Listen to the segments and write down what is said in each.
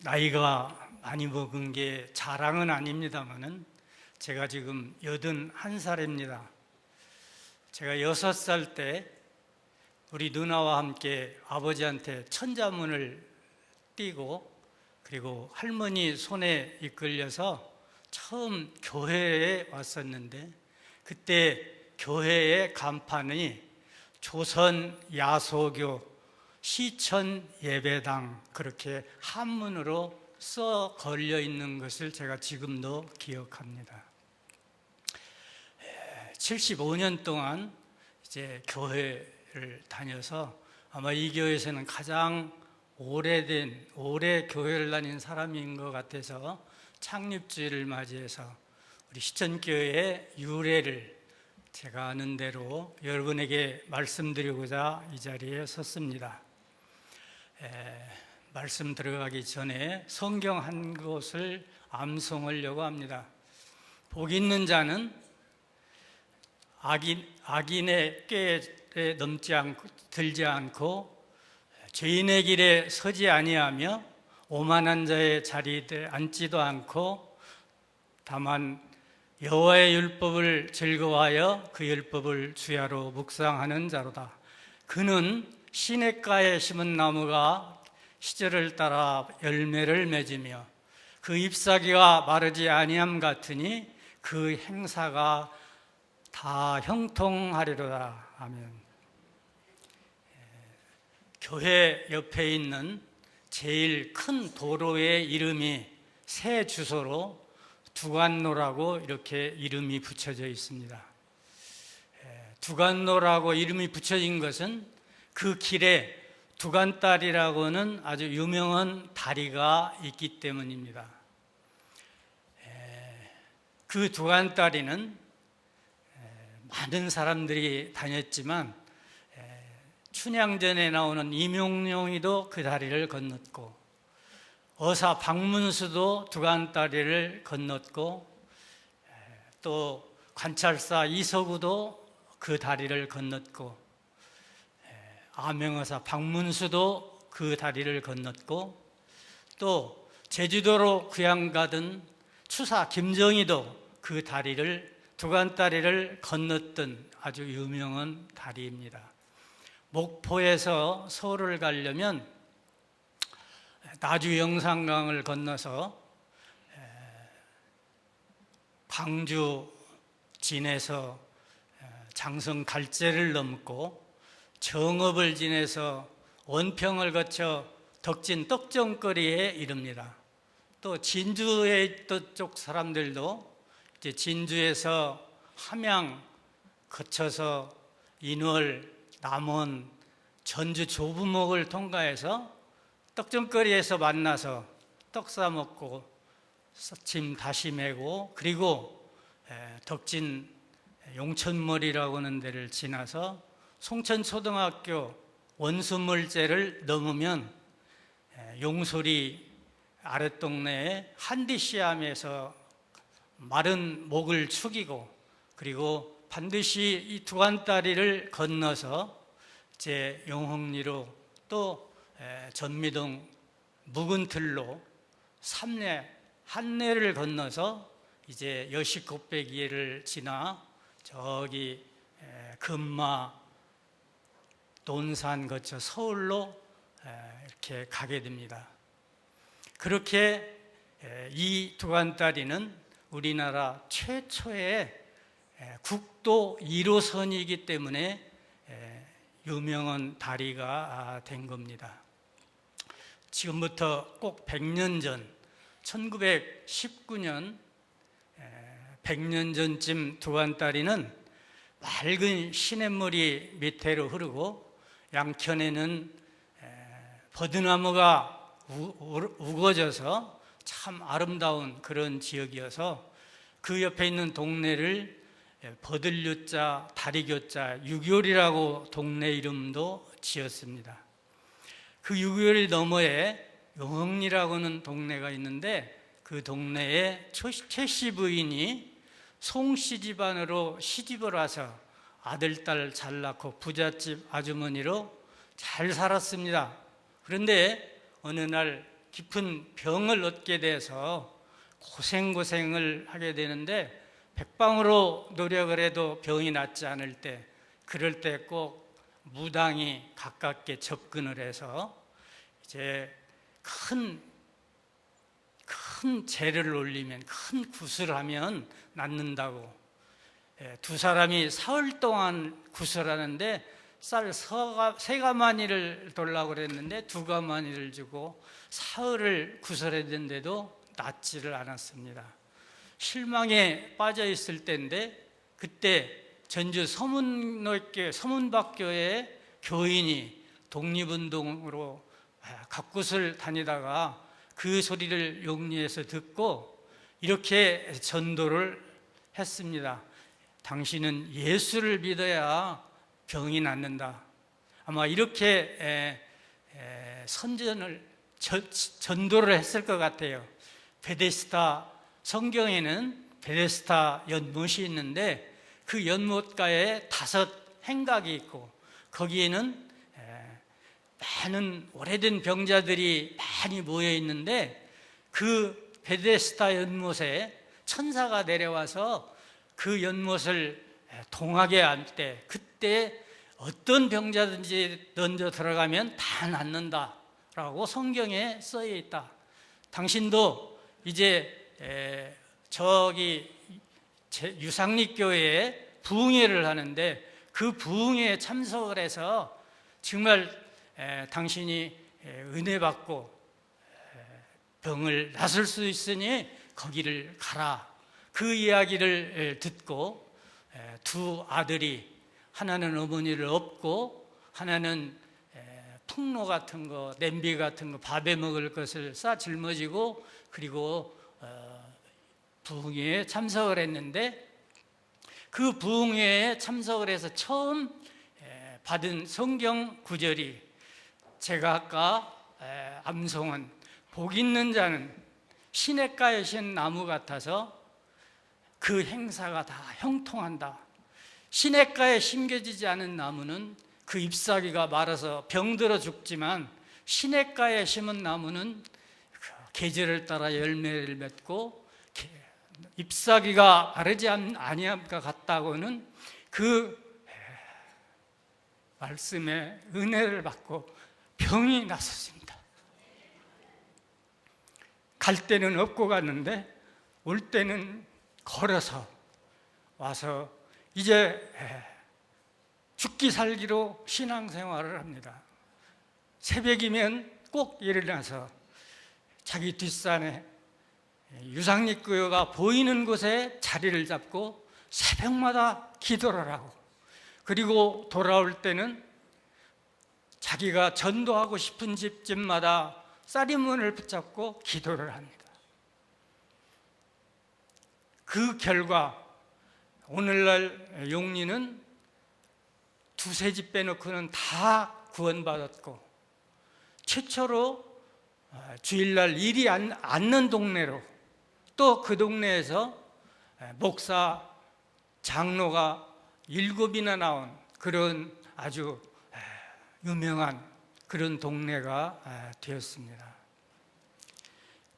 나이가 많이 먹은 게 자랑은 아닙니다만은 제가 지금 81살입니다. 제가 6살 때 우리 누나와 함께 아버지한테 천자문을 띄고 그리고 할머니 손에 이끌려서 처음 교회에 왔었는데, 그때 교회의 간판이 조선 야소교 시천 예배당 그렇게 한문으로 써 걸려 있는 것을 제가 지금도 기억합니다. 75년 동안 이제 교회를 다녀서 아마 이 교회에서는 가장 오래 교회를 다닌 사람인 것 같아서 창립주일을 맞이해서 우리 시천교회의 유래를 제가 아는 대로 여러분에게 말씀드리고자 이 자리에 섰습니다. 말씀 들어가기 전에 성경 한 곳을 암송하려고 합니다. 복 있는 자는 악인의 꾀에 들지 않고 죄인의 길에 서지 아니하며 오만한 자의 자리에 앉지도 않고 다만 여호와의 율법을 즐거워하여 그 율법을 주야로 묵상하는 자로다. 그는 시냇가에 심은 나무가 시절을 따라 열매를 맺으며 그 잎사귀가 마르지 아니함 같으니 그 행사가 다 형통하리로다. 아멘. 교회 옆에 있는 제일 큰 도로의 이름이 새 주소로 두관로라고 이렇게 이름이 붙여져 있습니다. 두관로라고 이름이 붙여진 것은 그 길에 두관다리라고는 아주 유명한 다리가 있기 때문입니다. 그 두관다리는 많은 사람들이 다녔지만 춘향전에 나오는 임용룡이도 그 다리를 건넜고 어사 박문수도 두관다리를 건넜고 또 관찰사 이서구도 그 다리를 건넜고 암행어사 박문수도 그 다리를 건넜고 또 제주도로 귀양 가던 추사 김정희도 그 두관다리를 건넜던 아주 유명한 다리입니다. 목포에서 서울을 가려면 나주 영산강을 건너서 광주 진에서 장성 갈제를 넘고 정읍을 지내서 원평을 거쳐 덕진 떡정거리에 이릅니다. 또 진주에 있던 쪽 사람들도 이제 진주에서 함양 거쳐서 인월, 남원, 전주 조부목을 통과해서 떡정거리에서 만나서 떡 사 먹고 짐 다시 메고 그리고 덕진 용천머리라고 하는 데를 지나서 송천초등학교 원수물제를 넘으면 용소리 아랫동네에 한디시암에서 마른 목을 축이고 그리고 반드시 이 두관다리를 건너서 제 용흥리로 또 전미동 묵은틀로 한내를 건너서 이제 여식곱배기를 지나 저기 금마 논산 거쳐 서울로 이렇게 가게 됩니다. 그렇게 이 두관다리는 우리나라 최초의 국도 1호선이기 때문에 유명한 다리가 된 겁니다. 지금부터 꼭 100년 전 1919년 100년 전쯤 두관다리는 맑은 시냇물이 밑으로 흐르고 양편에는 버드나무가 우거져서 참 아름다운 그런 지역이어서 그 옆에 있는 동네를 버들류자, 다리교자, 유교리라고 동네 이름도 지었습니다. 그 유교리 너머에 용흥리라고 하는 동네가 있는데 그 동네에 최씨 부인이 송씨 집안으로 시집을 와서 아들, 딸 잘 낳고 부잣집 아주머니로 잘 살았습니다. 그런데 어느 날 깊은 병을 얻게 돼서 고생을 하게 되는데, 백방으로 노력을 해도 병이 낫지 않을 때, 그럴 때 꼭 무당이 가깝게 접근을 해서 이제 큰 제를 올리면, 큰 굿을 하면 낫는다고. 두 사람이 사흘 동안 굿을 하는데 쌀 세 가마니를 돌라고 그랬는데 두 가마니를 주고 사흘을 굿을 했는데도 낫지를 않았습니다. 실망에 빠져 있을 때인데, 그때 전주 서문박교회 교인이 독립운동으로 갑굿을 다니다가 그 소리를 용리에서 듣고 이렇게 전도를 했습니다. 당신은 예수를 믿어야 병이 낫는다. 아마 이렇게 전도를 했을 것 같아요. 베데스다, 성경에는 베데스다 연못이 있는데 그 연못가에 5 행각이 있고 거기에는 많은 오래된 병자들이 많이 모여 있는데, 그 베데스다 연못에 천사가 내려와서 그 연못을 동하게 할 때, 그때 어떤 병자든지 던져 들어가면 다 낫는다라고 성경에 써 있다. 당신도 이제 저기 유상립교회에 부흥회를 하는데 그 부흥회에 참석을 해서 정말 당신이 은혜 받고 병을 낫을 수 있으니 거기를 가라. 그 이야기를 듣고 두 아들이, 하나는 어머니를 업고 하나는 풍로 같은 거, 냄비 같은 거, 밥에 먹을 것을 싸 짊어지고, 그리고 부흥회에 참석을 했는데, 그 부흥회에 참석을 해서 처음 받은 성경 구절이, 제가 아까 암송은 복 있는 자는 시냇가에 신 나무 같아서 그 행사가 다 형통한다. 시냇가에 심겨지지 않은 나무는 그 잎사귀가 말아서 병들어 죽지만, 시냇가에 심은 나무는 계절을 따라 열매를 맺고 잎사귀가 마르지 아니함과 같다고는 그 말씀에 은혜를 받고 병이 났었습니다. 갈 때는 업고 갔는데 올 때는 걸어서 와서 이제 죽기 살기로 신앙생활을 합니다. 새벽이면 꼭 일어나서 자기 뒷산에 유상립교회가 보이는 곳에 자리를 잡고 새벽마다 기도를 하고, 그리고 돌아올 때는 자기가 전도하고 싶은 집마다 쌀이문을 붙잡고 기도를 합니다. 그 결과 오늘날 용리는 2-3 집 빼놓고는 다 구원받았고, 최초로 주일날 일이 않는 동네로, 또 그 동네에서 목사, 장로가 7이나 나온 그런 아주 유명한 그런 동네가 되었습니다.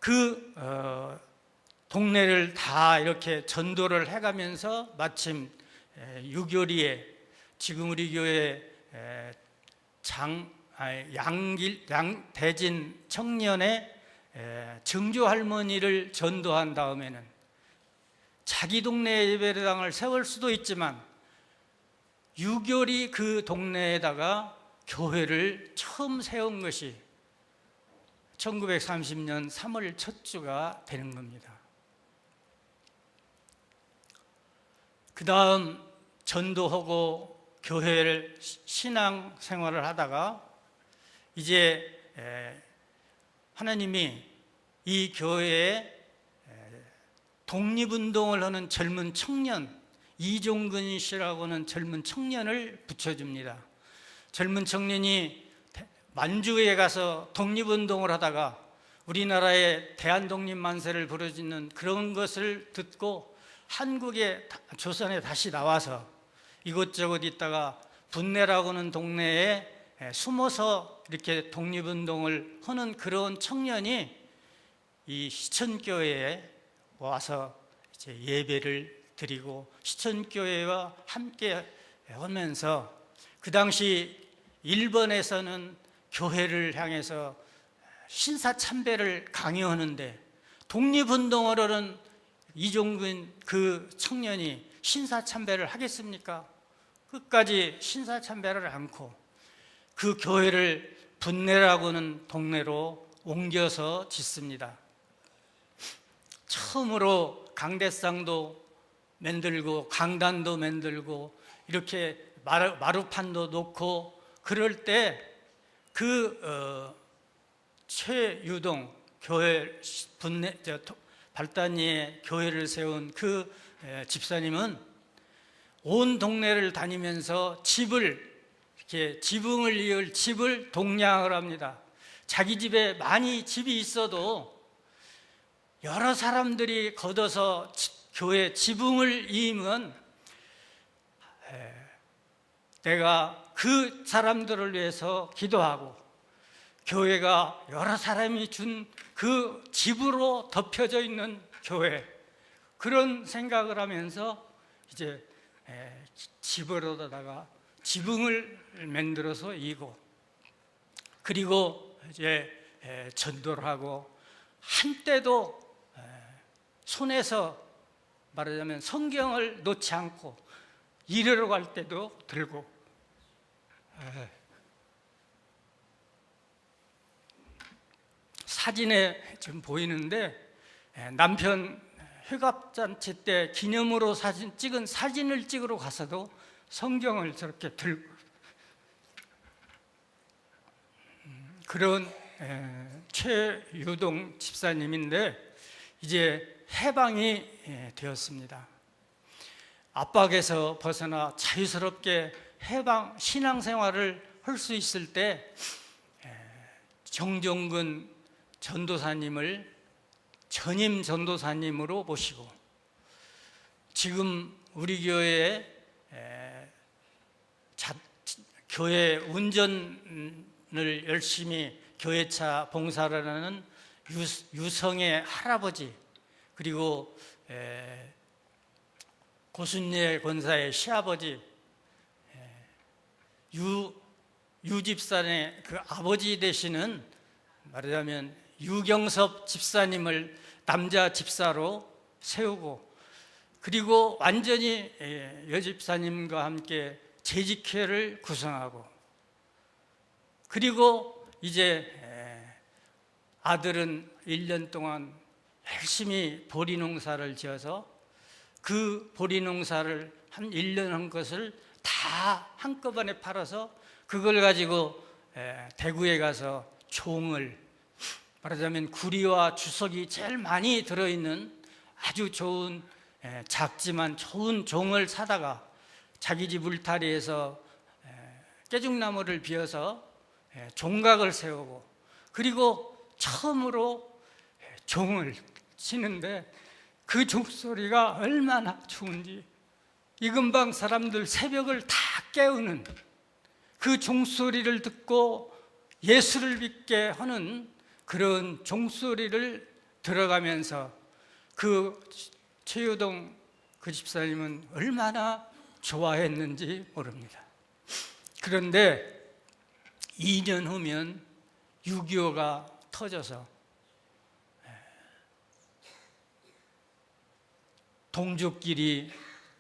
그 동네를 다 이렇게 전도를 해가면서 마침 유교리에, 지금 우리 교회 대진 청년의 정조 할머니를 전도한 다음에는 자기 동네에 예배당을 세울 수도 있지만, 유교리 그 동네에다가 교회를 처음 세운 것이 1930년 3월 첫 주가 되는 겁니다. 그 다음 전도하고 교회를 신앙생활을 하다가 이제 하나님이 이 교회에 독립운동을 하는 젊은 청년, 이종근 씨라고는 젊은 청년을 붙여줍니다. 젊은 청년이 만주에 가서 독립운동을 하다가 우리나라의 대한독립만세를 부르짖는 그런 것을 듣고 한국에, 조선에 다시 나와서 이곳저곳 있다가 분내라고 하는 동네에 숨어서 이렇게 독립운동을 하는 그런 청년이 이 시천교회에 와서 이제 예배를 드리고 시천교회와 함께 하면서, 그 당시 일본에서는 교회를 향해서 신사참배를 강요하는데 독립운동으로는 이종근 그 청년이 신사참배를 하겠습니까? 끝까지 신사참배를 않고 그 교회를 분내라고는 동네로 옮겨서 짓습니다. 처음으로 강대상도 만들고 강단도 만들고 이렇게 마루판도 놓고 그럴 때 최유동 교회 발단위에 교회를 세운 그 집사님은 온 동네를 다니면서 이렇게 지붕을 이을 집을 동량을 합니다. 자기 집에 많이 집이 있어도 여러 사람들이 걷어서 교회 지붕을 이으면 내가 그 사람들을 위해서 기도하고 교회가 여러 사람이 준 그 집으로 덮여져 있는 교회, 그런 생각을 하면서 이제 집으로다가 지붕을 만들어서 이고, 그리고 이제 전도를 하고, 한때도 손에서 말하자면 성경을 놓지 않고 일하러 갈 때도 들고, 사진에 지금 보이는데 남편 회갑잔치 때 기념으로 찍은 사진을 찍으러 가서도 성경을 저렇게 들고, 그런 최유동 집사님인데 이제 해방이 되었습니다. 압박에서 벗어나 자유스럽게 신앙생활을 할 수 있을 때 정종근 전도사님을 전임 전도사님으로 모시고, 지금 우리 교회에 교회 운전을 열심히 교회차 봉사를 하는 유성의 할아버지, 그리고 고순례 권사의 시아버지, 유집산의 그 아버지 되시는 말하자면 유경섭 집사님을 남자 집사로 세우고, 그리고 완전히 여집사님과 함께 재직회를 구성하고, 그리고 이제 아들은 1년 동안 열심히 보리농사를 지어서 그 보리농사를 한 1년 한 것을 다 한꺼번에 팔아서 그걸 가지고 대구에 가서 종을, 말하자면 구리와 주석이 제일 많이 들어있는 아주 좋은, 작지만 좋은 종을 사다가 자기 집 울타리에서 깨죽나무를 비워서 종각을 세우고, 그리고 처음으로 종을 치는데 그 종소리가 얼마나 좋은지, 이 근방 사람들 새벽을 다 깨우는 그 종소리를 듣고 예수를 믿게 하는 그런 종소리를 들어가면서 그 최유동 그 집사님은 얼마나 좋아했는지 모릅니다. 그런데 2년 후면 6.25가 터져서 동족끼리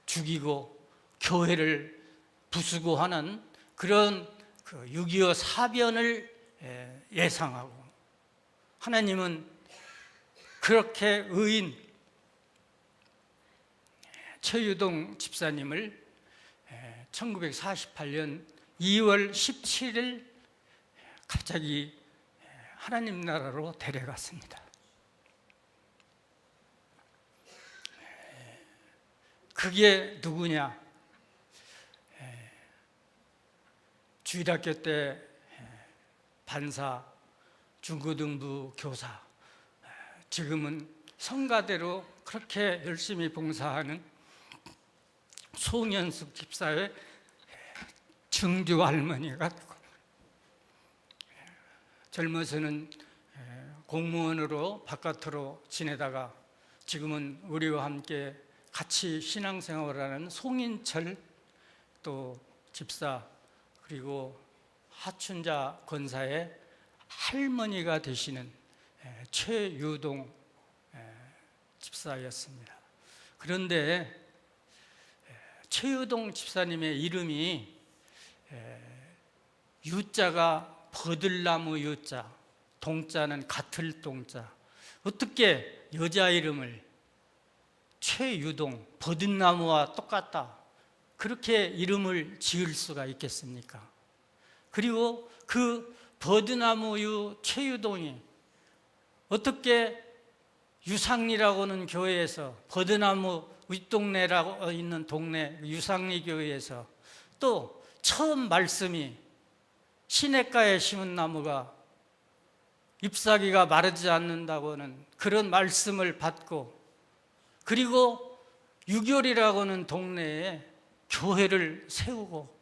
죽이고 교회를 부수고 하는 그런 6.25 사변을 예상하고, 하나님은 그렇게 의인 최유동 집사님을 1948년 2월 17일 갑자기 하나님 나라로 데려갔습니다. 그게 누구냐? 주일학교 때 반사, 중고등부 교사, 지금은 성가대로 그렇게 열심히 봉사하는 송현숙 집사의 증조 할머니가 젊어서는 공무원으로 바깥으로 지내다가 지금은 우리와 함께 같이 신앙생활을 하는 송인철 또 집사, 그리고 하춘자 권사의 할머니가 되시는 최유동 집사였습니다. 그런데 최유동 집사님의 이름이 유자가 버들나무 유자, 동자는 같을 동자. 어떻게 여자 이름을 최유동, 버들나무와 똑같다, 그렇게 이름을 지을 수가 있겠습니까? 그리고 그 버드나무유 최유동이 어떻게 유상리라고 하는 교회에서, 버드나무 윗동네라고 있는 동네 유상리 교회에서 또 처음 말씀이 시냇가에 심은 나무가 잎사귀가 마르지 않는다고 하는 그런 말씀을 받고, 그리고 유결이라고 하는 동네에 교회를 세우고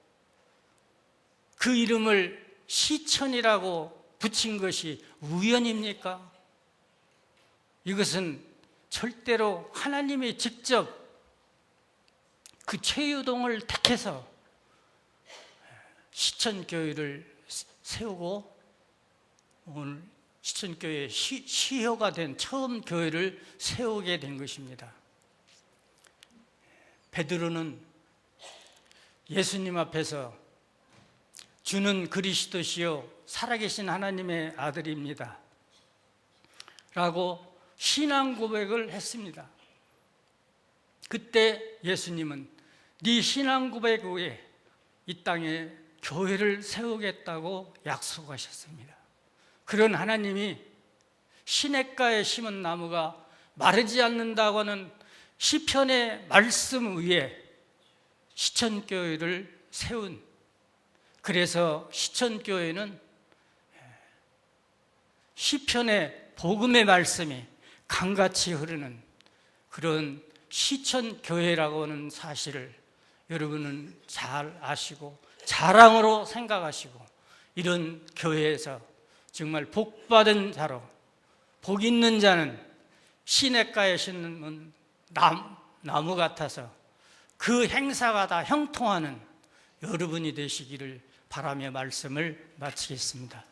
그 이름을 시천이라고 붙인 것이 우연입니까? 이것은 절대로 하나님이 직접 그 최유동을 택해서 시천교회를 세우고 오늘 시천교회 시효가 된 처음 교회를 세우게 된 것입니다. 베드로는 예수님 앞에서 주는 그리스도시요 살아계신 하나님의 아들입니다 라고 신앙 고백을 했습니다. 그때 예수님은 네 신앙 고백 후에 이 땅에 교회를 세우겠다고 약속하셨습니다. 그런 하나님이 시냇가에 심은 나무가 마르지 않는다고 하는 시편의 말씀 위에 시천교회를 세운, 그래서 시천교회는 시편의 복음의 말씀이 강같이 흐르는 그런 시천교회라고 하는 사실을 여러분은 잘 아시고 자랑으로 생각하시고, 이런 교회에서 정말 복받은 자로, 복 있는 자는 시냇가에 심는 나무 같아서 그 행사가 다 형통하는 여러분이 되시기를 바라며 말씀을 마치겠습니다.